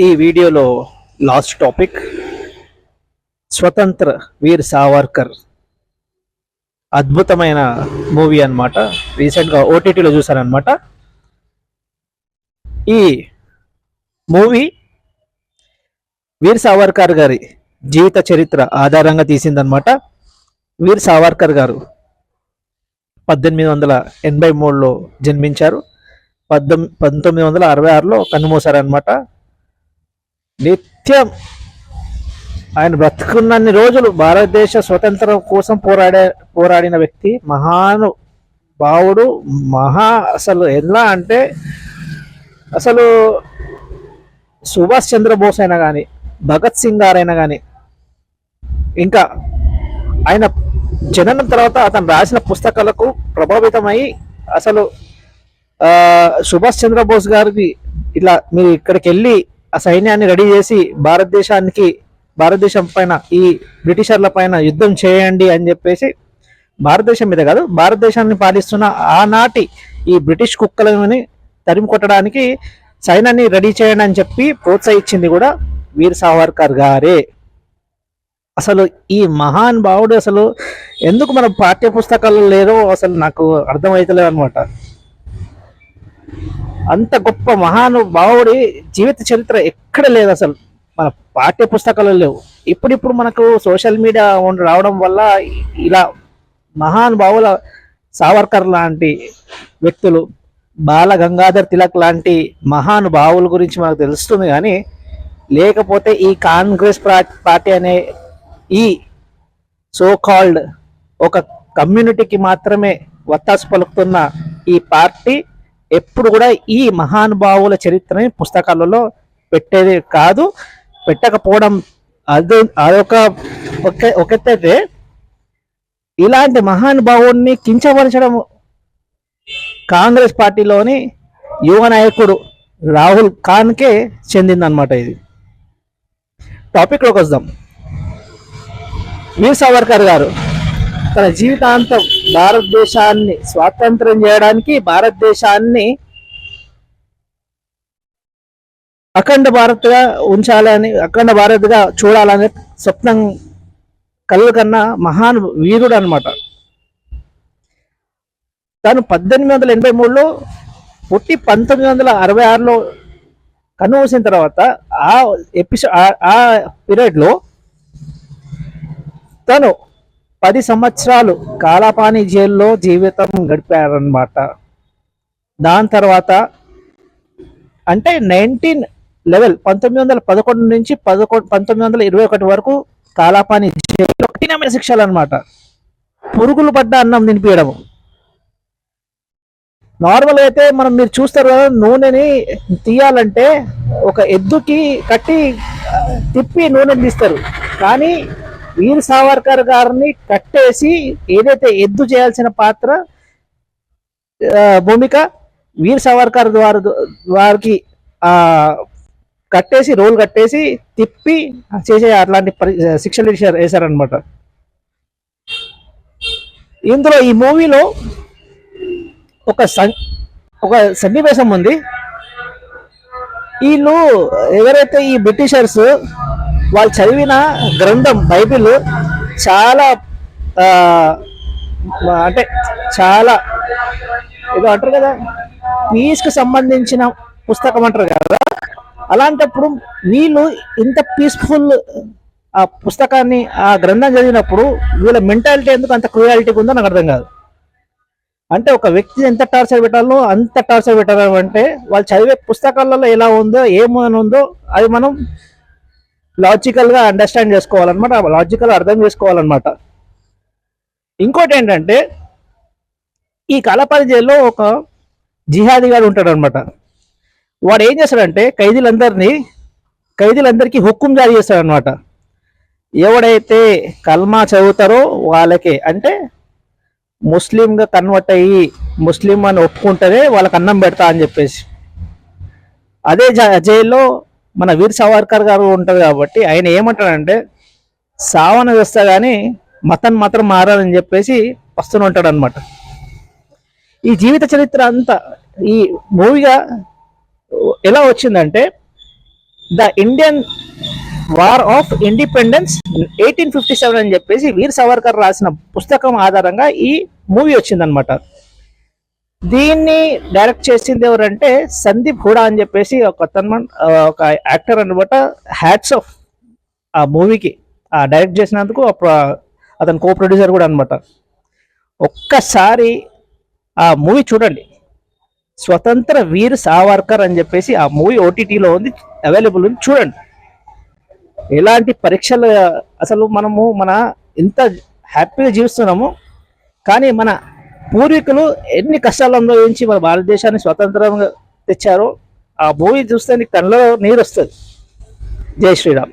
ఈ వీడియోలో last topic స్వతంత్ర వీర్ సావర్కర్. అద్భుతమైన మూవీ అన్నమాట. రీసెంట్గా ఓటీటీలో చూసానమాట. ఈ మూవీ వీర్ సావర్కర్ గారి జీవిత చరిత్ర ఆధారంగా తీసిందనమాట. వీర్ సావర్కర్ గారు 1883లో జన్మించారు. 1966లో కన్నుమూశారనమాట. నిత్యం ఆయన బ్రతుకున్నన్ని రోజులు భారతదేశ స్వతంత్రం కోసం పోరాడిన వ్యక్తి, మహానుభావుడు. అసలు ఎలా అంటే అసలు సుభాష్ చంద్రబోస్ అయినా కానీ, భగత్ సింగ్ గారైనా కానీ, ఇంకా ఆయన జననం తర్వాత అతను రాసిన పుస్తకాలకు ప్రభావితమై అసలు సుభాష్ చంద్రబోస్ గారికి ఇట్లా మీరు ఇక్కడికి వెళ్ళి ఆ సైన్యాన్ని రెడీ చేసి భారతదేశం పైన ఈ బ్రిటిషర్ల పైన యుద్ధం చేయండి అని చెప్పేసి, భారతదేశం మీద కాదు భారతదేశాన్ని పాలిస్తున్న ఆనాటి ఈ బ్రిటిష్ కుక్కలని తరిమి కొట్టడానికి సైన్యాన్ని రెడీ చేయండి అని చెప్పి ప్రోత్సహించింది కూడా వీర్ సావర్కర్ గారే. అసలు ఈ మహాన్ భావుడు అసలు ఎందుకు మన పాఠ్య పుస్తకాల్లో లేరో అసలు నాకు అర్థమవుతలేదు అనమాట. అంత గొప్ప మహానుభావుడి జీవిత చరిత్ర ఎక్కడ లేదు, అసలు మన పాఠ్య పుస్తకాలు లేవు. ఇప్పుడిప్పుడు మనకు సోషల్ మీడియా రావడం వల్ల ఇలా మహానుభావుల సావర్కర్ లాంటి వ్యక్తులు, బాల గంగాధర్ తిలక్ లాంటి మహానుభావుల గురించి మనకు తెలుస్తుంది. కానీ లేకపోతే ఈ కాంగ్రెస్ పార్టీ అనే ఈ సో కాల్డ్ ఒక కమ్యూనిటీకి మాత్రమే వత్తాసు పలుకుతున్న ఈ పార్టీ ఎప్పుడు కూడా ఈ మహానుభావుల చరిత్రని పుస్తకాలలో పెట్టేది కాదు. పెట్టకపోవడం ఒకటైతే ఇలాంటి మహానుభావుడిని కించపరచడం కాంగ్రెస్ పార్టీలోని యువ నాయకుడు రాహుల్ ఖాన్కే చెందిందనమాట. ఇది టాపిక్లోకి వద్దాం. వీర్ సావర్కర్ గారు తన జీవితాంతం భారతదేశాన్ని స్వాతంత్రం చేయడానికి, భారతదేశాన్ని అఖండ భారత్గా ఉంచాలని, అఖండ భారత్గా చూడాలనే స్వప్నం కన్నా మహాన్ వీరుడు అనమాట. తను 1883లో పుట్టి 1966లో కన్నుమూసిన తర్వాత ఆ పీరియడ్లో తను 10 సంవత్సరాలు కాలాపాని జైల్లో జీవితం గడిపారనమాట. దాని తర్వాత అంటే 1911 నుంచి 1921 వరకు కాలాపాని జైల్లో కఠినమైన శిక్షలు అనమాట. పురుగులు పడ్డ అన్నం తినిపించడము. నార్మల్ అయితే మీరు చూస్తారు కదా, నూనెని తీయాలంటే ఒక ఎద్దుకి కట్టి తిప్పి నూనె తీస్తారు. కానీ వీర్ సావర్కర్ గారిని కట్టేసి ఏదైతే ఎద్దు చేయాల్సిన భూమిక వీర్ సావర్కర్ వారికి కట్టేసి రోల్ కట్టేసి తిప్పి చేసే అట్లాంటి శిక్షలు వేశారనమాట. ఇందులో ఈ మూవీలో ఒక సన్నివేశం ఉంది. వీళ్ళు ఎవరైతే ఈ బ్రిటిషర్స్ వాళ్ళు చదివిన గ్రంథం బైబిల్ చాలా అంటే చాలా ఏదో అంటారు కదా, పీస్కి సంబంధించిన పుస్తకం అంటారు కదా. అలాంటప్పుడు వీళ్ళు ఇంత పీస్ఫుల్ ఆ పుస్తకాన్ని, ఆ గ్రంథం చదివినప్పుడు వీళ్ళ మెంటాలిటీ ఎందుకు అంత క్రూయాలిటీ ఉందో నాకు అర్థం కాదు. అంటే ఒక వ్యక్తి ఎంత టార్చర్ పెట్టాలో అంత టార్చర్ పెట్టాలి అంటే వాళ్ళు చదివే పుస్తకాలలో ఎలా ఉందో ఏమని ఉందో అది మనం లాజికల్గా అండర్స్టాండ్ చేసుకోవాలన్నమాట, లాజికల్గా అర్థం చేసుకోవాలన్నమాట. ఇంకోటి ఏంటంటే ఈ కాలాపాని జైల్లో ఒక జిహాదీ గారు ఉంటాడు అనమాట. వాడు ఏం చేస్తాడంటే ఖైదీలందరికీ హుక్కుం జారీ చేస్తాడనమాట. ఎవడైతే కల్మా చదువుతారో వాళ్ళకే, అంటే ముస్లింగా కన్వర్ట్ అయ్యి ముస్లిం అని ఒప్పుకుంటేనే వాళ్ళకి అన్నం పెడతా అని చెప్పేసి. అదే జైల్లో మన వీర్ సావర్కర్ గారు ఉంటారు కాబట్టి ఆయన ఏమంటాడంటే సావన చేస్తా కానీ మతం మాత్రం మారాలని చెప్పేసి వస్తూనే ఉంటాడు అనమాట. ఈ జీవిత చరిత్ర అంతా ఈ మూవీగా ఎలా వచ్చిందంటే the Indian war of independence 1857 అని చెప్పేసి వీర్ సావర్కర్ రాసిన పుస్తకం ఆధారంగా ఈ మూవీ వచ్చిందనమాట. దీన్ని డైరెక్ట్ చేసింది ఎవరంటే సందీప్ హుడా అని చెప్పేసి ఒక యాక్టర్ అనమాట. హ్యాట్స్ ఆఫ్ ఆ మూవీకి డైరెక్ట్ చేసినందుకు అతను కో ప్రొడ్యూసర్ కూడా అనమాట. ఒక్కసారి ఆ మూవీ చూడండి, స్వతంత్ర వీర్ సావర్కర్ అని చెప్పేసి ఆ మూవీ ఓటీటీలో ఉంది, అవైలబుల్ ఉంది, చూడండి. ఎలాంటి పరీక్షలు, అసలు మనము ఇంత హ్యాపీగా జీవిస్తున్నాము, కానీ మన పూర్వీకులు ఎన్ని కష్టాలు అనుభవించి మన భారతదేశాన్ని స్వతంత్రంగా తెచ్చారో ఆ మూవీ చూస్తే నీకు కళ్ళలో నీరు వస్తుంది. జై శ్రీరామ్.